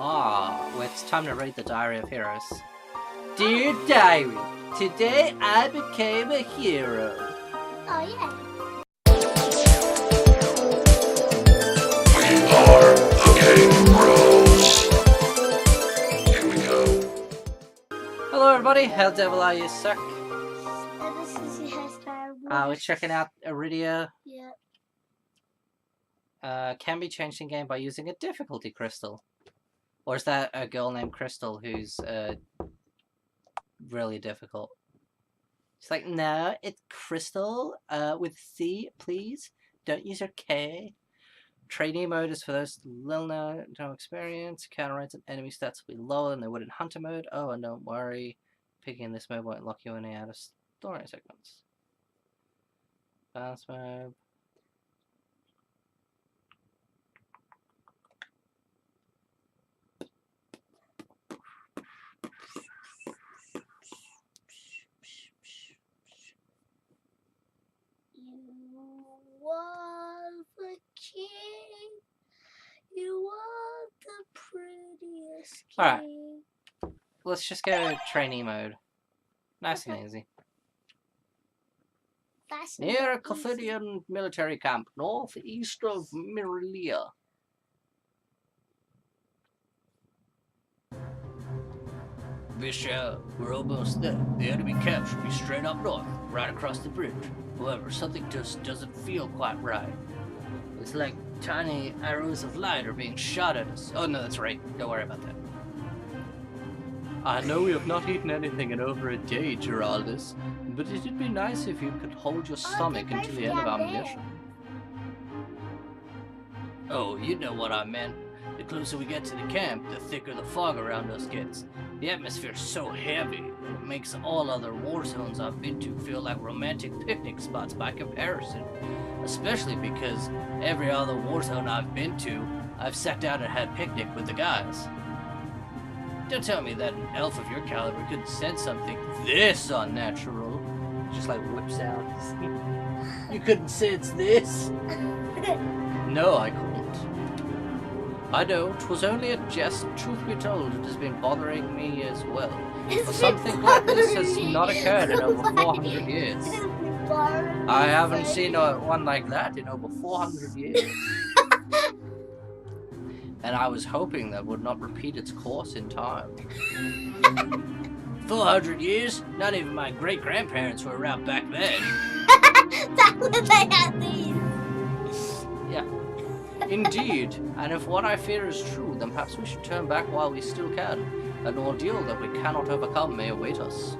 Well, it's time to read the Diary of Heroes. Dear Diary, today I became a hero. Oh yeah. We are the Game Bros. Here we go. Hello everybody, how the devil are you, sir? This is your hairstyle. We're checking out Eredia. Yeah. Can be changed in game by using a difficulty crystal. Or is that a girl named Crystal who's really difficult? It's like, no, it's Crystal with C, please. Don't use your K. Trainee mode is for those little no experience. Counter rates and enemy stats will be lower than they would in hunter mode. Oh, and don't worry, picking this mode won't lock you in out of story segments. Balance mode. You are the king. You are the prettiest king. Alright. Let's just go trainee mode. Nice and easy. That's Near a not easy. Clothian military camp, northeast of Merulu. Bishop, we're almost there. The enemy camp should be straight up north, right across the bridge. However, something just doesn't feel quite right. It's like tiny arrows of light are being shot at us. Oh no, that's right. Don't worry about that. I know we have not eaten anything in over a day, Geraldus, but it'd be nice if you could hold your stomach until the end of our mission. Oh, you know what I meant. The closer we get to the camp, the thicker the fog around us gets. The atmosphere's so heavy that it makes all other war zones I've been to feel like romantic picnic spots by comparison. Especially because every other war zone I've been to, I've sat down and had picnic with the guys. Don't tell me that an elf of your caliber couldn't sense something this unnatural. Just like whips out. You couldn't sense this? No, I couldn't. I know, 'twas only a jest. Truth be told, it has been bothering me as well. For something like this has not occurred in over 400 years. I haven't seen one like that in over 400 years. And I was hoping that would not repeat its course in time. 400 years? Not even my great-grandparents were around back then. That's when they had these. Yeah. Indeed, and if what I fear is true, then perhaps we should turn back while we still can. An ordeal that we cannot overcome may await us.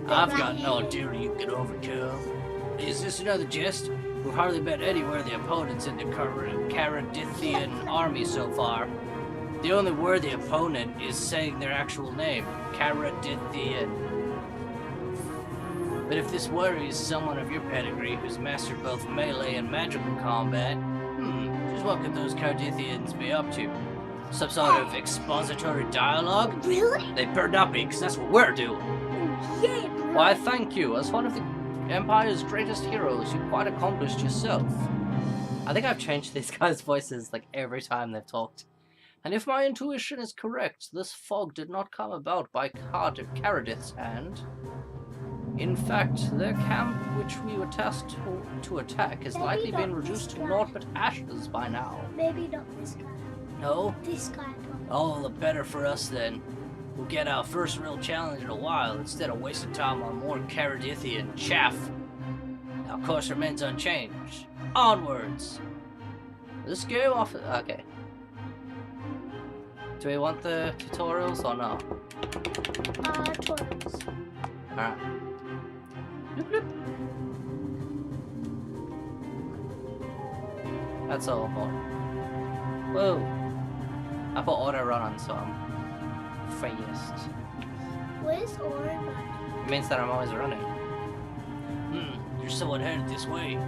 I've got an ordeal you can overcome. Is this another jest? We've hardly been anywhere the opponents in the Caradithian army so far. The only worthy opponent is saying their actual name, Caradithian. But if this worries someone of your pedigree who's mastered both melee and magical combat, just what could those Caradithians be up to? Some sort of expository dialogue? Really? They better not be, because that's what we're doing. Yeah. Why, thank you. As one of the Empire's greatest heroes, you quite accomplished yourself. I think I've changed these guys' voices like every time they've talked. And if my intuition is correct, this fog did not come about by Caradith's hand. In fact, their camp, which we were tasked to attack, has likely been reduced to naught but ashes by now. Maybe not this guy. No? This guy probably. All the better for us then. We'll get our first real challenge in a while instead of wasting time on more Caradithian chaff. Our course remains unchanged. Onwards! Let's go off. Okay. Do we want the tutorials or no? Tutorials. Alright. Bloop, bloop. That's all for. Whoa! I put auto run on, so I'm fast. Where's Oren? It means that I'm always running. There's someone headed this way.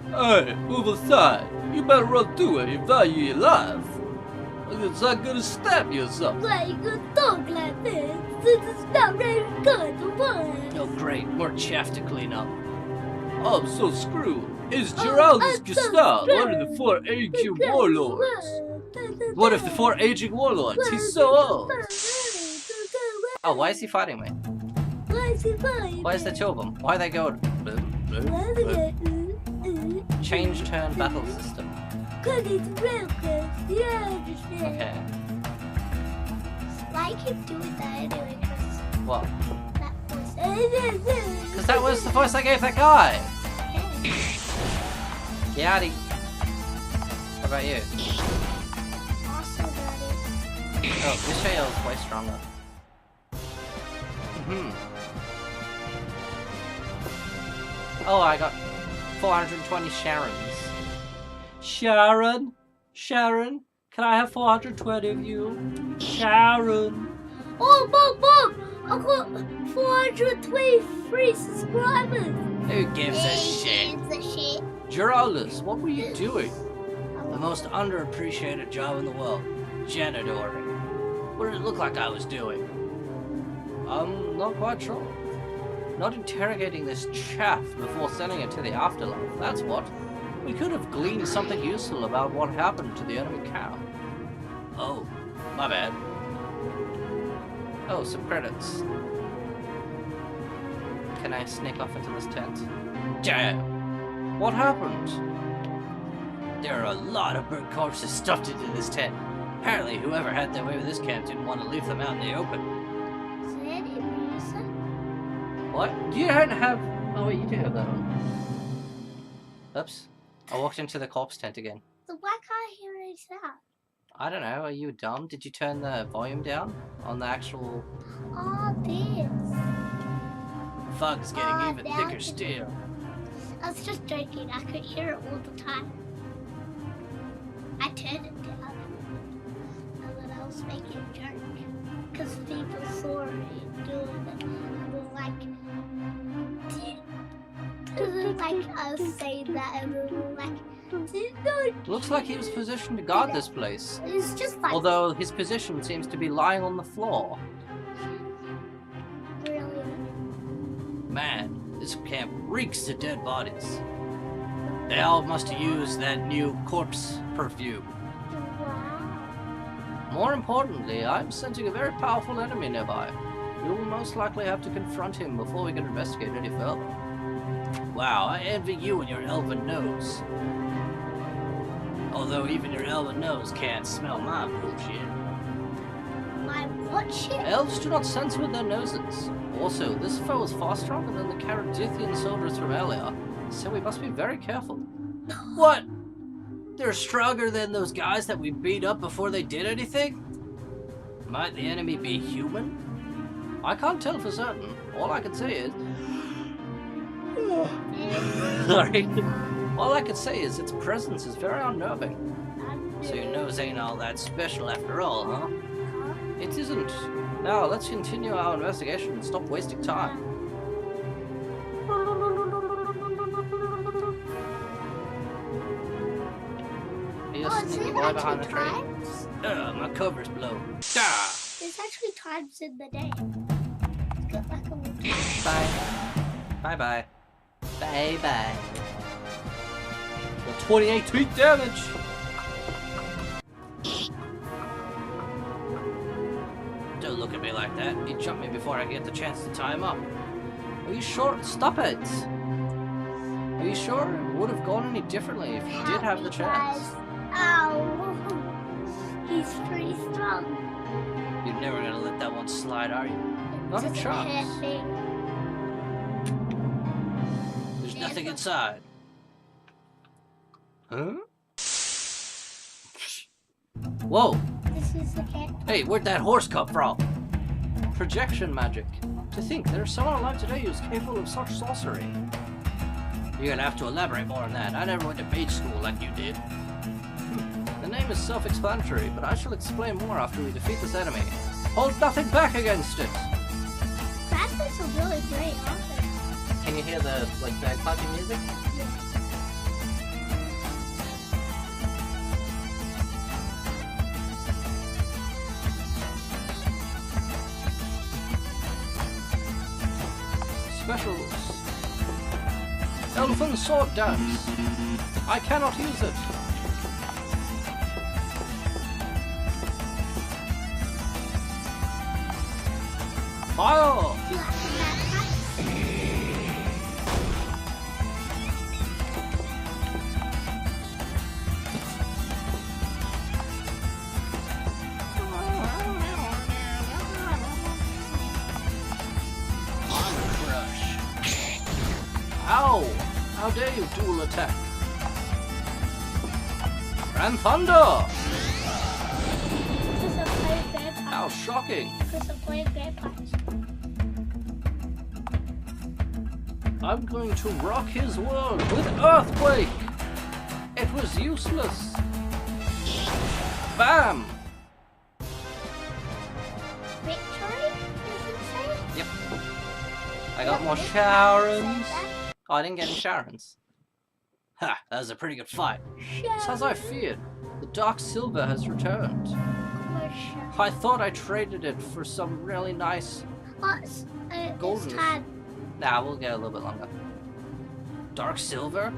Hey, move aside. You better run through it if value your life. It's not gonna stab you or something. Why you gonna talk like this? This is not very good. What? Oh great, more chaff to clean up. I'm so screwed. Is Geraldus Gustav one of the 4 aging warlords? One of the 4 aging warlords? He's so old. Oh, why is he fighting me? Why is he fighting? Why is there 2 of them? Why are they going? Change turn battle system. Cause it's broken. Yeah, I understand. Okay. Why keep doing that anyway? Cause What? that voice. Because that was the voice I gave that guy. Yaddy. What about you? Awesome, Daddy. Oh, this shale is way stronger. Oh, I got 420 Sharons. Sharon? Sharon? Can I have 420 of you? Sharon! Oh, Mom! I got 423 subscribers. Who gives a shit? Geraldus, what were you doing? The most underappreciated job in the world. Janitoring. What did it look like I was doing? I'm not quite sure. Not interrogating this chaff before sending it to the afterlife, that's what. We could have gleaned something useful about what happened to the enemy camp. Oh, my bad. Oh, some credits. Can I sneak off into this tent? Damn! What happened? There are a lot of burnt corpses stuffed into this tent. Apparently, whoever had their way with this camp didn't want to leave them out in the open. Is there any reason? What? You don't have... Oh wait, you do have that on. Oops. I walked into the corpse tent again. So why can't I hear any sound? I don't know, are you dumb? Did you turn the volume down on the actual... Oh, this. Fog's getting even thicker still. I was just joking. I could hear it all the time. I turned it down. And then I was making a joke. Because people saw me doing it. And were like... I was saying that and they were like... Looks like he was positioned to guard this place. It's just like... Although his position seems to be lying on the floor. Really? Man, this camp reeks of dead bodies. They all must have used that new corpse perfume. Wow. More importantly, I'm sensing a very powerful enemy nearby. We will most likely have to confront him before we can investigate any further. Wow, I envy you and your elven nose. Although even your elven nose can't smell my bullshit. My what shit? Elves do not sense with their noses. Also, this foe is far stronger than the Caradithian soldiers from earlier, so we must be very careful. What? They're stronger than those guys that we beat up before they did anything? Might the enemy be human? I can't tell for certain. All I can say is... Sorry. All I can say is its presence is very unnerving. So your nose ain't all that special after all, huh? It isn't. Now, let's continue our investigation and stop wasting time. Are you a sneaky boy behind the tree? My cover's blown. Ah! There's actually times in the day. It's got like a little time. Bye. Bye-bye. Bye-bye. 28 tweak damage! Don't look at me like that. He jumped me before I get the chance to tie him up. Are you sure? Stop it! Are you sure it would have gone any differently if you did have the chance? Ow! He's pretty strong. You're never gonna let that one slide, are you? Not a chance. There's nothing inside. Huh? Whoa! This is the cat. Hey, where'd that horse come from? Projection magic. To think there's someone alive today who's capable of such sorcery. You're gonna have to elaborate more on that. I never went to mage school like you did. The name is self-explanatory, but I shall explain more after we defeat this enemy. Hold nothing back against it! Graphics are really great, aren't they? Can you hear the, like, bagpiping music? Yeah. Specials. Sylvan sword dance. I cannot use it. Fire! You like that? Ow! How dare you dual attack? Grand Thunder! Because I'm playing vampires. How shocking! Because I'm playing vampires. I'm going to rock his world with Earthquake! It was useless! Bam! Victory? Does it say? Yep. I got more Does it Sharons. say Oh, I didn't get any Sharons. Ha! That was a pretty good fight. that? It's as I feared. The Dark Silver has returned. Sharon. I thought I traded it for some really nice... Oh, Golden. it's time. Nah, we'll get a little bit longer. Dark Silver?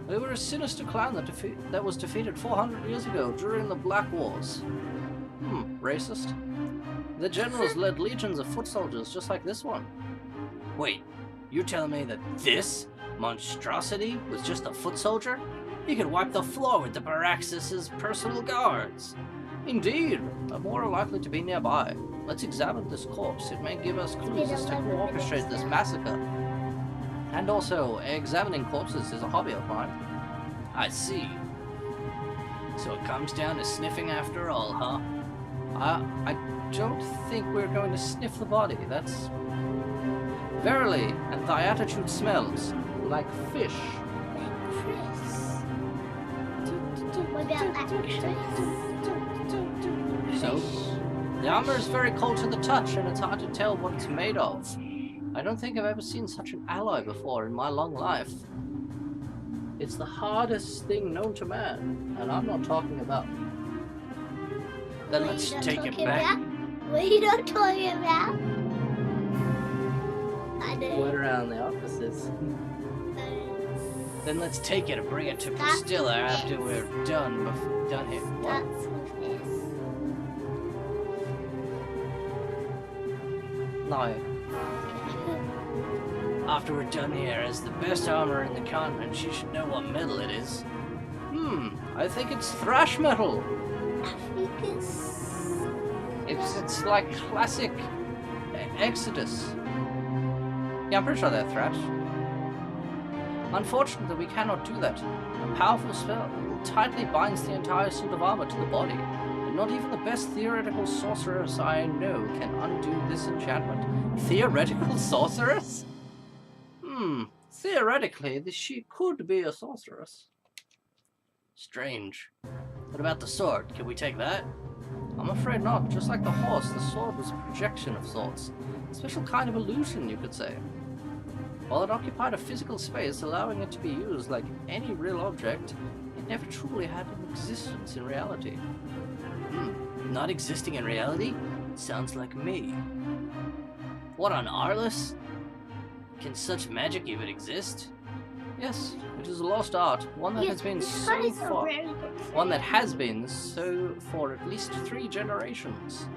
They were a sinister clan that was defeated 400 years ago during the Black Wars. Racist. The generals led legions of foot soldiers just like this one. Wait, you're telling me that this monstrosity was just a foot soldier? He could wipe the floor with the Baraxis' personal guards. Indeed, but more are likely to be nearby. Let's examine this corpse. It may give us clues as to who orchestrated this massacre. And also, examining corpses is a hobby of mine. I see. So it comes down to sniffing after all, huh? I don't think we're going to sniff the body. That's... Verily, and thy attitude smells like fish. Like Chris. What about that So, the armor is very cold to the touch, and it's hard to tell what it's made of. I don't think I've ever seen such an alloy before in my long life. It's the hardest thing known to man, and I'm not talking about. Then let's take it back. What are you not talking about? I know. What around the offices? Then let's take it and bring it to Pristilla after we're done here. What? That's with this. No. After we're done here, as the best armor in the continent, she should know what metal it is. I think it's thrash metal. I think It's like classic Exodus. Yeah, I'm pretty sure they're thrash. Unfortunately, we cannot do that. A powerful spell tightly binds the entire suit of armor to the body, and not even the best theoretical sorceress I know can undo this enchantment. Theoretical sorceress? Theoretically, she could be a sorceress. Strange. What about the sword? Can we take that? I'm afraid not. Just like the horse, the sword was a projection of sorts. A special kind of illusion, you could say. While it occupied a physical space, allowing it to be used like any real object, it never truly had an existence in reality. Not existing in reality? Sounds like me. What on Arliss? Can such magic even exist? Yes, it is a lost art, one that has been so far. One that has been so for at least 3 generations.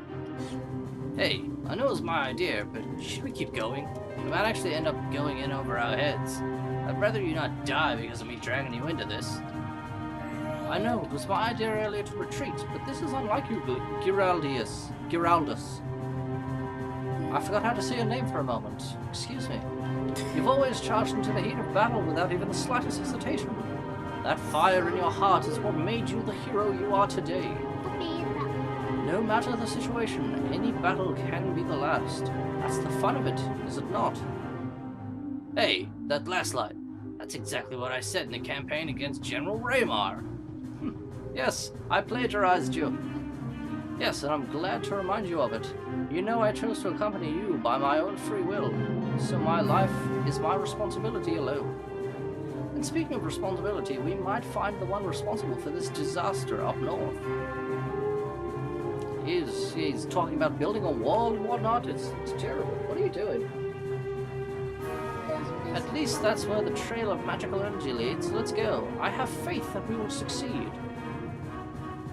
Hey, I know it's my idea, but should we keep going? We might actually end up going in over our heads. I'd rather you not die because of me dragging you into this. I know, it was my idea earlier to retreat, but this is unlike you, Giraldus. I forgot how to say your name for a moment. Excuse me. You've always charged into the heat of battle without even the slightest hesitation. That fire in your heart is what made you the hero you are today. No matter the situation, any battle can be the last. That's the fun of it, is it not? Hey, that last line. That's exactly what I said in the campaign against General Raymar. Yes, I plagiarized you. Yes, and I'm glad to remind you of it. You know I chose to accompany you by my own free will, so my life is my responsibility alone. And speaking of responsibility, we might find the one responsible for this disaster up north. He's talking about building a wall and whatnot. It's terrible. What are you doing? At least that's where the trail of magical energy leads. Let's go. I have faith that we will succeed.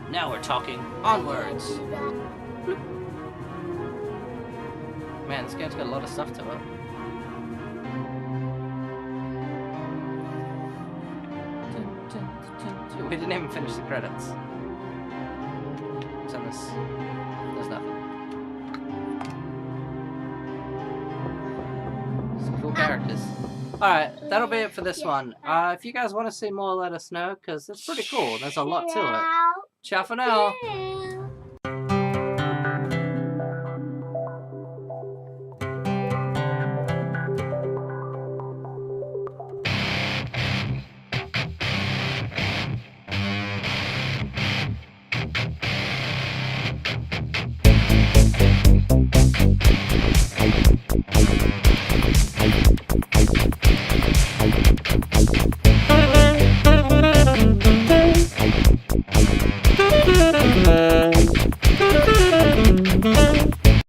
Now we're talking. Onwards. Do that. Man, this game's got a lot of stuff to it. We didn't even finish the credits. What's on this? There's nothing. Some cool characters. Alright, that'll be it for this one. If you guys want to see more, let us know, because it's pretty cool. There's a lot to it. Ciao for now. Yeah.